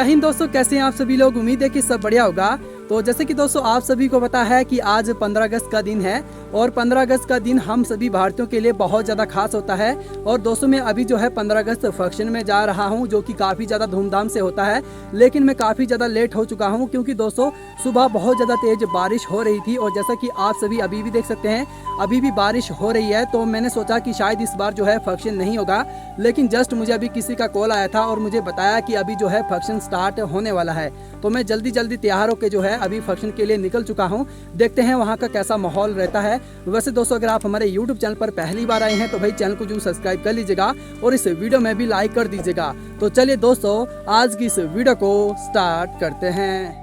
जय हिंद दोस्तों, कैसे हैं आप सभी लोग। उम्मीद है कि सब बढ़िया होगा। तो जैसे कि दोस्तों आप सभी को पता है कि आज 15 अगस्त का दिन है और 15 अगस्त का दिन हम सभी भारतीयों के लिए बहुत ज़्यादा खास होता है। और दोस्तों मैं अभी जो है 15 अगस्त फंक्शन में जा रहा हूं, जो कि काफ़ी ज़्यादा धूमधाम से होता है, लेकिन मैं काफ़ी ज़्यादा लेट हो चुका हूं क्योंकि दोस्तों सुबह बहुत ज़्यादा तेज़ बारिश हो रही थी। और जैसा कि आप सभी अभी भी देख सकते हैं, अभी भी बारिश हो रही है। तो मैंने सोचा कि शायद इस बार जो है फंक्शन नहीं होगा, लेकिन जस्ट मुझे अभी किसी का कॉल आया था और मुझे बताया कि अभी जो है फंक्शन स्टार्ट होने वाला है। तो मैं जल्दी जल्दी तैयार होकर जो है अभी फंक्शन के लिए निकल चुका हूं। देखते हैं वहां का कैसा माहौल रहता है। वैसे दोस्तों अगर आप हमारे YouTube चैनल पर पहली बार आए हैं तो भाई चैनल को जरूर सब्सक्राइब कर लीजिएगा और इस वीडियो में भी लाइक कर दीजिएगा। तो चलिए दोस्तों आज की इस वीडियो को स्टार्ट करते हैं।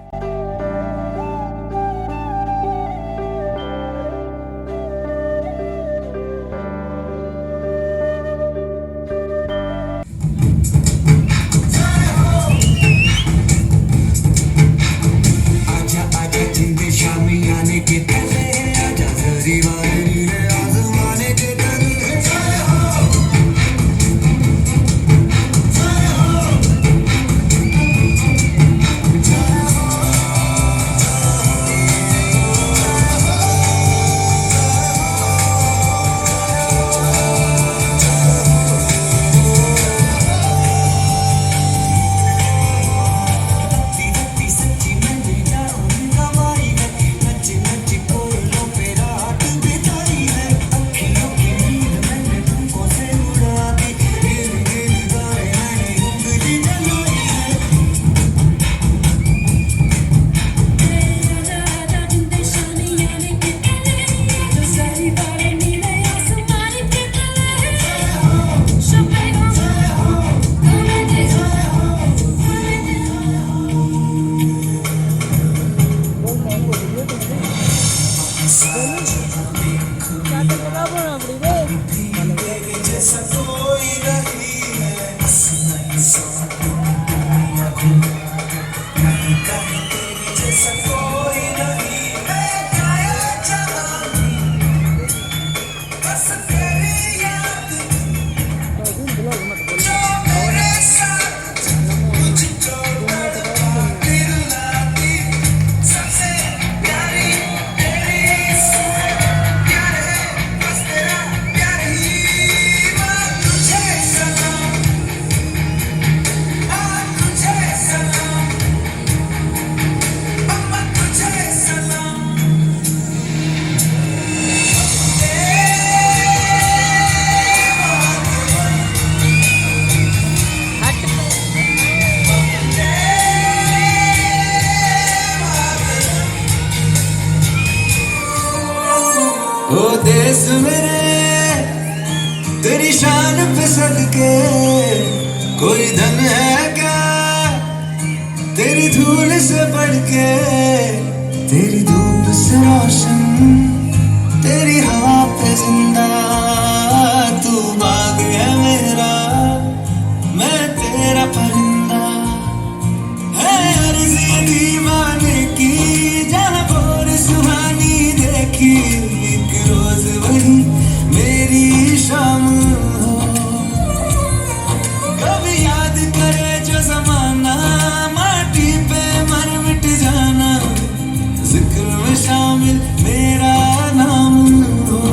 ओ देश मेरे तेरी शान पे सदके कोई धन है क्या तेरी धूल से बढ़ के, तेरी धूप से रोशन तेरी हवा पे जिंदा, तू बाग है मेरा मैं तेरा परिंदा, है अर्ज़ी दीवाने की जहाँ भोर सुहानी देखी रोज वही मेरी शाम हो। कभी याद करे जो जमाना माटी पे मर मिट जाना, जिक्र में शामिल मेरा नाम हो।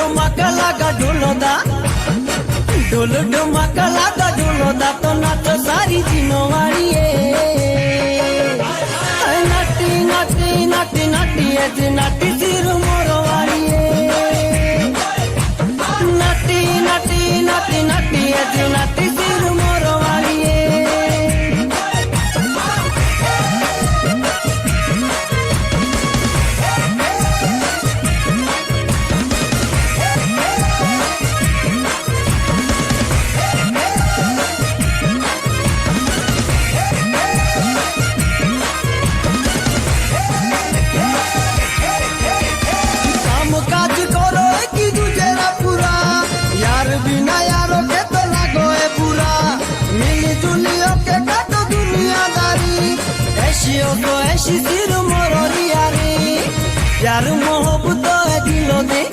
ढुमका लगा ढोलोदा ढोल ढुमका लगा ढोलोदा तो नाचो सारी जिनवाड़ी नाटी नाटी नाटी नाटी एज नाटी सिर मोरवाड़ी नाटी नाटी नाटी नाटी एज नाटी सिर मोरवाड़ी काज करो कि दूजेरा पूरा यार बिना यारों के तो लागो है बुरा मिली जुलियों के काटो दुनियादारी ऐसी हो तो ऐसी सिर मोरोरी यारी प्यार मोहब्बत है दिलो दे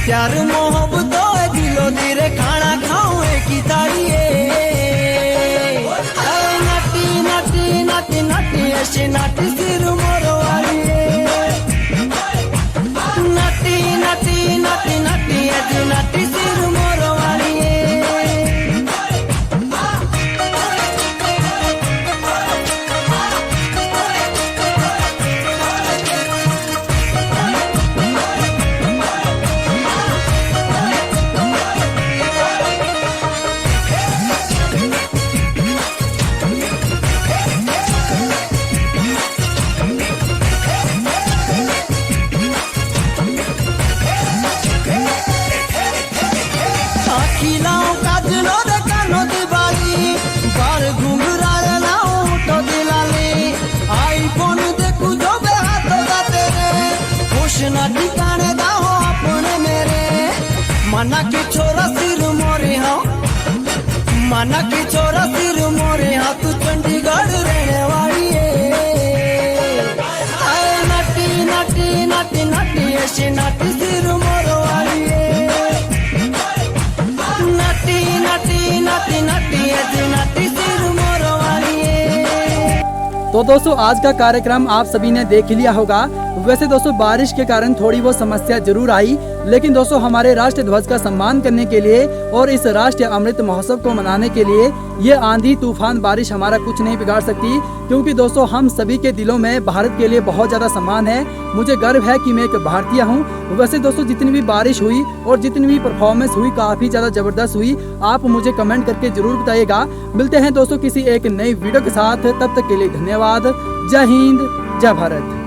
प्यार मोहब्बत है दिलो दे रे खाना खाऊं की ताड़ी नाटी नाटी नाटी नाटी ऐसी नाटी सिर मोरवारी नाटी नाटी नाटी नाटी एज नाटी सिर मोरवाड़ी खिलाऊं काजलो रे कानो दिवाली बाल घुंघरा रे लाऊं तो दिलाली आईफोन देखू जो बे हाथों दा तेरे खुश ना ठिकाने दा हो अपने मेरे मना की छोरा सिर मोरे हाँ मना की छोरा सिर मोरे हाँ तू चंडीगढ़ रहने वाली नाटी नाटी नाटी नाटी ऐसी नाटी सिर मोरवाड़ी नाटी नाटी नाटी नाटी एज नाटी सिर मोरवाड़ी तो दोस्तों आज का कार्यक्रम आप सभी ने देख लिया होगा। वैसे दोस्तों बारिश के कारण थोड़ी वो समस्या जरूर आई, लेकिन दोस्तों हमारे राष्ट्रीय ध्वज का सम्मान करने के लिए और इस राष्ट्रीय अमृत महोत्सव को मनाने के लिए ये आंधी तूफान बारिश हमारा कुछ नहीं बिगाड़ सकती, क्योंकि दोस्तों हम सभी के दिलों में भारत के लिए बहुत ज्यादा सम्मान है। मुझे गर्व है कि मैं एक भारतीय हूँ। वैसे दोस्तों जितनी भी बारिश हुई और जितनी भी परफॉर्मेंस हुई काफी ज्यादा जबरदस्त हुई। आप मुझे कमेंट करके जरूर बताइएगा। मिलते हैं दोस्तों किसी एक नई वीडियो के साथ, तब तक के लिए धन्यवाद। जय हिंद, जय भारत।